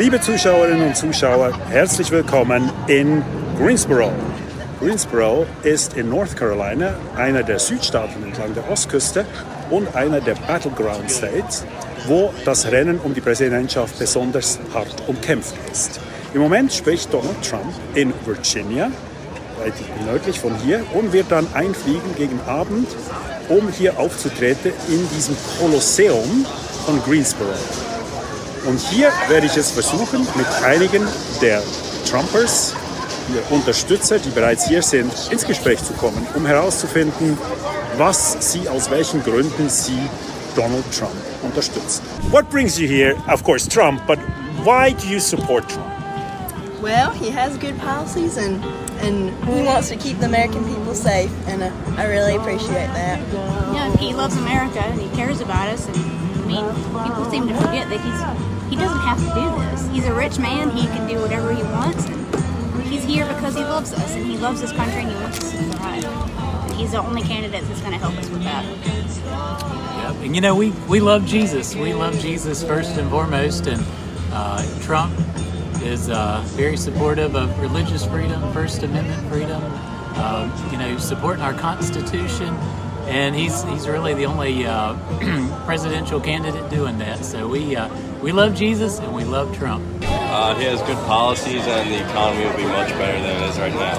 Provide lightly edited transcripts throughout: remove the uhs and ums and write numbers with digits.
Liebe Zuschauerinnen und Zuschauer, herzlich willkommen in Greensboro. Greensboro ist in North Carolina einer der Südstaaten entlang der Ostküste und einer der Battleground States, wo das Rennen um die Präsidentschaft besonders hart umkämpft ist. Im Moment spricht Donald Trump in Virginia, weit nördlich von hier, und wird dann einfliegen gegen Abend, um hier aufzutreten in diesem Kolosseum von Greensboro. Und hier werde ich es versuchen, mit einigen der Trumpers, der Unterstützer, die bereits hier sind, ins Gespräch zu kommen, um herauszufinden, was sie, aus welchen Gründen sie Donald Trump unterstützen. What brings you here? Of course, Trump, but why do you support Trump? Well, he has good policies and he wants to keep the American people safe, and I really appreciate that. Yeah, he loves America and he cares about us, and I mean, people seem to forget that he doesn't have to do this. He's a rich man, he can do whatever he wants, and he's here because he loves us, and he loves this country, and he wants us to thrive. And he's the only candidate that's going to help us with that. Yeah, and you know, we love Jesus. We love Jesus first and foremost, and Trump is very supportive of religious freedom, First Amendment freedom, you know, supporting our Constitution, and he's really the only presidential candidate doing that. So we love Jesus and we love Trump. He has good policies, and the economy will be much better than it is right now.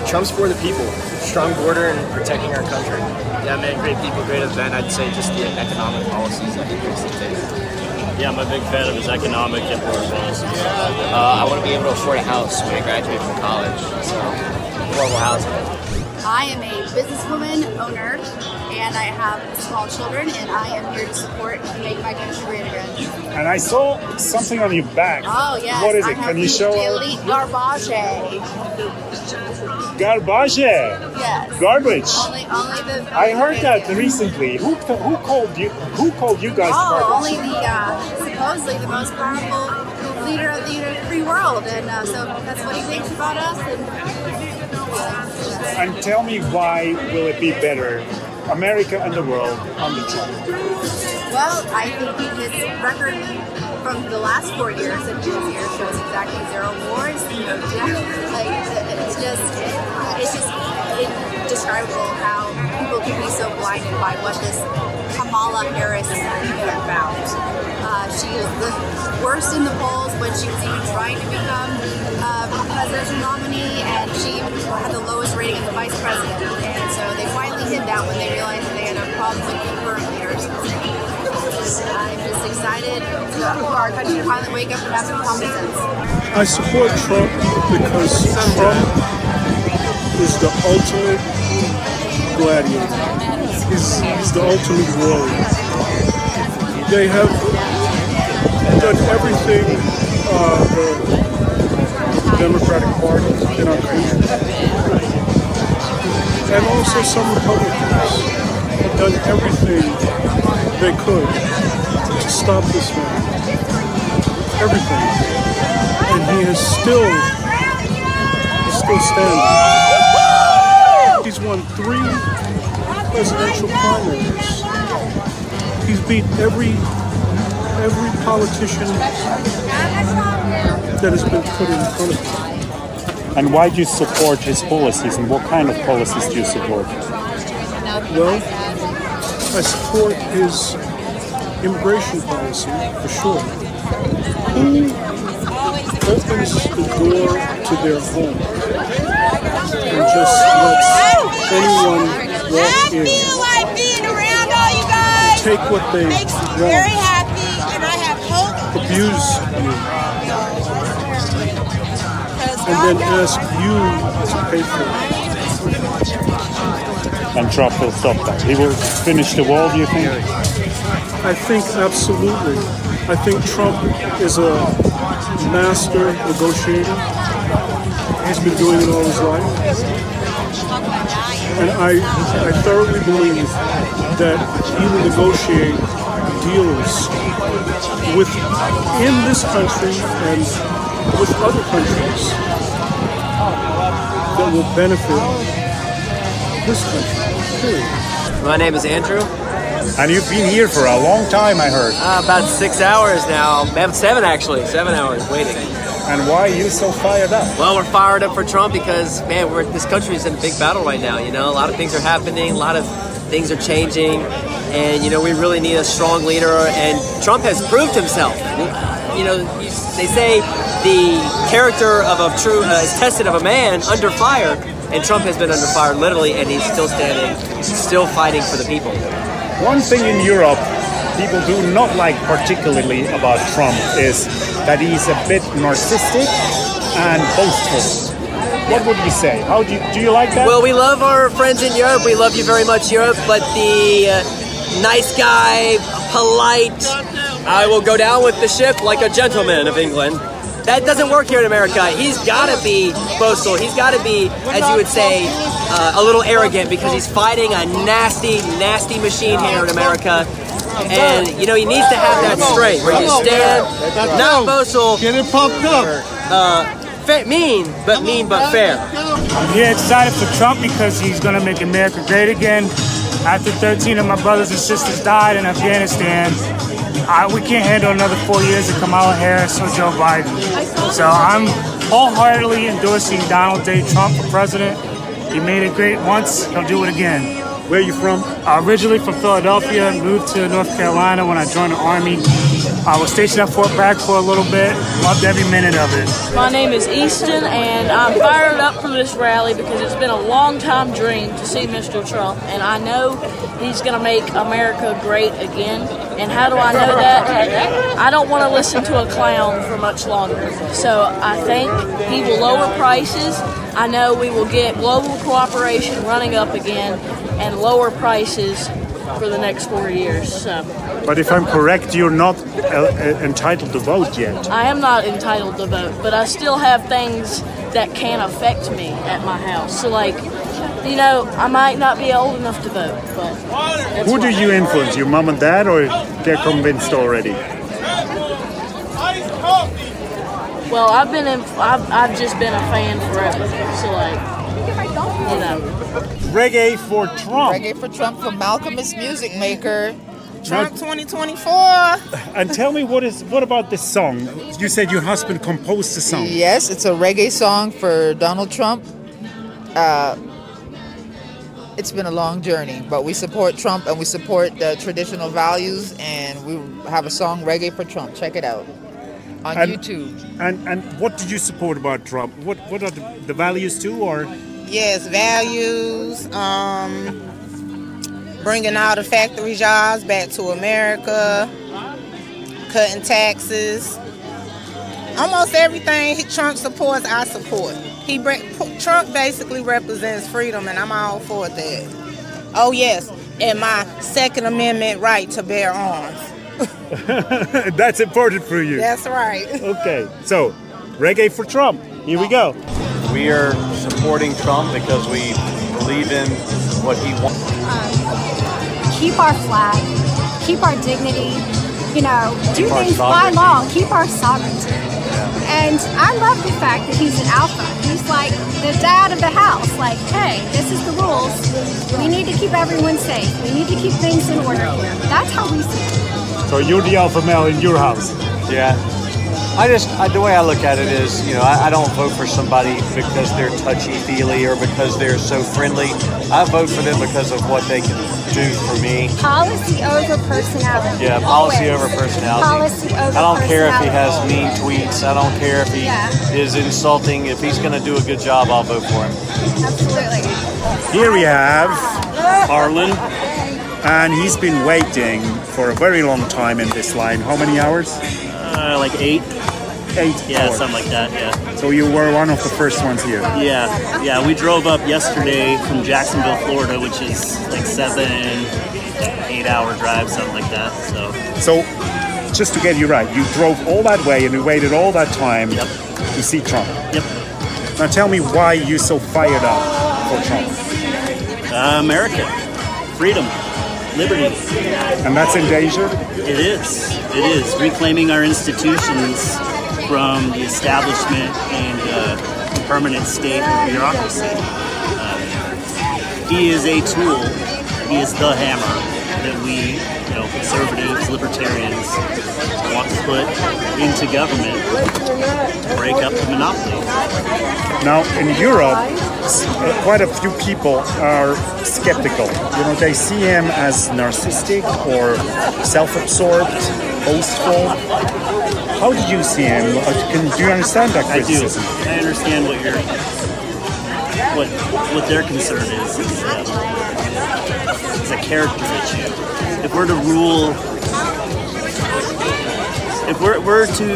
Trump's for the people. Strong border and protecting our country. Yeah, man, great people, great event. I'd say just the economic policies that he brings to the table. Yeah, I'm a big fan of his economic and foreign policies. I want to be able to afford a house when I graduate from college, so affordable housing. I am a businesswoman, owner, and I have small children, and I am here to support and make my country great again. And I saw something on your back. Oh, yes. What is it? Can you show us? Elite garbage. Garbage. Yes. Garbage. Only the. I heard that recently. Who called you? Who called you guys garbage? Only the supposedly the most powerful leader of the free world, and so that's what he thinks about us. And tell me, why will it be better, America and the world, under Trump? Well, I think his record from the last 4 years that he was here shows exactly 0 wars, no death. Like, it's indescribable how people can be so blinded by what this Kamala Harris is about. She is the worst in the polls when she was even trying to become presidential nominee, and she had the lowest rating as the vice president. And so they finally hid that when they realized that they had a problem with the current leaders. I'm just excited for our country to finally wake up and have some common sense. I support Trump because Trump is the ultimate gladiator. He's the ultimate warrior. They have done everything the Democratic Party in our country, and also some Republicans have done everything they could to stop this man. Everything. And he is still standing. He's won 3 presidential primaries. He's beat every politician that has been put in front of him. And why do you support his policies, and what kind of policies do you support? Well, I support his immigration policy, for sure. Who opens the door to their home and just lets anyone walk in, take what they want, abuse you, and then ask you to pay for it? And Trump will stop that. He will finish the wall, do you think? I think absolutely. I think Trump is a master negotiator. He's been doing it all his life. And I thoroughly believe that he will negotiate deals within this country and with other countries that will benefit this country. Period. My name is Andrew. And you've been here for a long time, I heard. About 6 hours now. 7 actually. 7 hours waiting. And why are you so fired up? Well, we're fired up for Trump because, man, this country is in a big battle right now. You know, a lot of things are happening. A lot of things are changing. And, you know, we really need a strong leader. And Trump has proved himself. You know, they say the character of a true is tested of a man under fire. And Trump has been under fire, literally, and he's still standing, still fighting for the people. One thing in Europe people do not like particularly about Trump is that he's a bit narcissistic and boastful. What would you say? How do you like that? Well, we love our friends in Europe. We love you very much, Europe. But the nice guy, polite, I will go down with the ship like a gentleman of England. That doesn't work here in America. He's got to be boastful. He's got to be, as you would say, a little arrogant because he's fighting a nasty, nasty machine here in America. And, you know, he needs to have that strength where you stand, not boastful. Get it pumped up. Mean but fair. I'm here excited for Trump because he's going to make America great again. After 13 of my brothers and sisters died in Afghanistan, we can't handle another 4 years of Kamala Harris or Joe Biden. So I'm wholeheartedly endorsing Donald J. Trump for president. He made it great once, he'll do it again. Where are you from? Originally from Philadelphia, moved to North Carolina when I joined the Army. I was stationed at Fort Bragg for a little bit, loved every minute of it. My name is Easton, and I'm fired up for this rally because it's been a long-time dream to see Mr. Trump, and I know he's going to make America great again. And how do I know that? I don't want to listen to a clown for much longer. So I think he will lower prices. I know we will get global cooperation running up again and lower prices for the next 4 years. So. But if I'm correct, you're not entitled to vote yet. I am not entitled to vote, but I still have things that can affect me at my house. So, like, you know, I might not be old enough to vote, but who do you influence? Your mom and dad, or they're convinced already? Well, I've just been a fan forever. So, like, you know. Reggae for Trump. Reggae for Trump from Malcolmist Music Maker. Trump 2024. And tell me, what about this song? You said your husband composed the song. Yes, it's a reggae song for Donald Trump. It's been a long journey, but we support Trump and we support the traditional values, and we have a song, Reggae for Trump. Check it out on YouTube. And what do you support about Trump? What are the values too, or? Yes, values, bringing all the factory jobs back to America, cutting taxes. Almost everything Trump supports, I support. Trump basically represents freedom, and I'm all for that. Oh yes, and my Second Amendment right to bear arms. That's important for you. That's right. Okay, so Reggae for Trump. Here we go. We are supporting Trump because we believe in what he wants. Keep our flag, keep our dignity, you know, do things by law, keep our sovereignty. And I love the fact that he's an alpha. He's like the dad of the house. Like, hey, this is the rules. We need to keep everyone safe. We need to keep things in order here. That's how we see it. So you're the alpha male in your house? Yeah. The way I look at it is, you know, I don't vote for somebody because they're touchy-feely or because they're so friendly. I vote for them because of what they can do for me. Policy over personality. Yeah, policy over personality. Policy over I don't care if he has personality. mean tweets. I don't care if he is insulting. If he's going to do a good job, I'll vote for him. Absolutely. Here we have Harlan, and he's been waiting for a very long time in this line. How many hours? Like 8. 8 Yeah, hours. something like that, yeah. So you were one of the first ones here? Yeah, we drove up yesterday from Jacksonville, Florida, which is like 7-8 hour drive, something like that. So just to get you right, you drove all that way and you waited all that time to see Trump. Yep. Now tell me why you're so fired up for Trump. America, freedom, liberty. And that's in danger? It is. It is. Reclaiming our institutions from the establishment and permanent state bureaucracy. He is a tool. He is the hammer. that we, conservatives, libertarians, want to put into government to break up the monopoly. Now, in Europe, quite a few people are skeptical. They see him as narcissistic or self-absorbed, boastful. How did you see him? Do you understand that criticism? I do. I understand what their concern is a character issue. If we're to rule, if we're to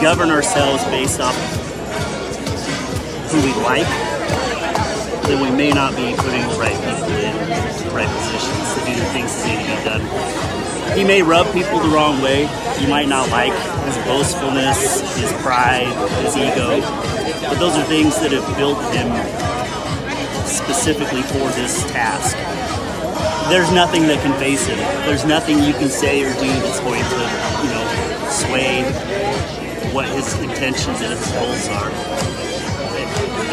govern ourselves based off who we like, then we may not be putting the right people in the right positions to do the things that need to be done. He may rub people the wrong way. You might not like his boastfulness, his pride, his ego, but those are things that have built him specifically for this task. There's nothing that can face him. There's nothing you can say or do that's going to, sway what his intentions and his goals are.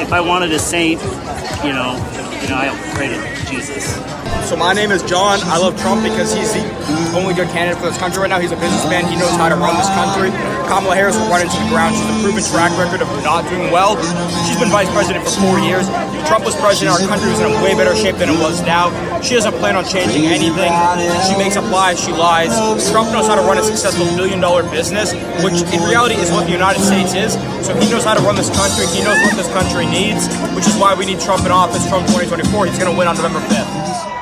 If I wanted a saint, I pray to Jesus. So my name is John. I love Trump because he's the only good candidate for this country right now. He's a businessman. He knows how to run this country. Kamala Harris will run into the ground. She's a proven track record of not doing well. She's been vice president for 4 years. If Trump was president, our country was in a way better shape than it was now. She doesn't plan on changing anything. She makes up lies. She lies. Trump knows how to run a successful billion-dollar business, which in reality is what the United States is. So he knows how to run this country. He knows what this country needs, which is why we need Trump in office. Trump 2024. He's going to win on November 5th.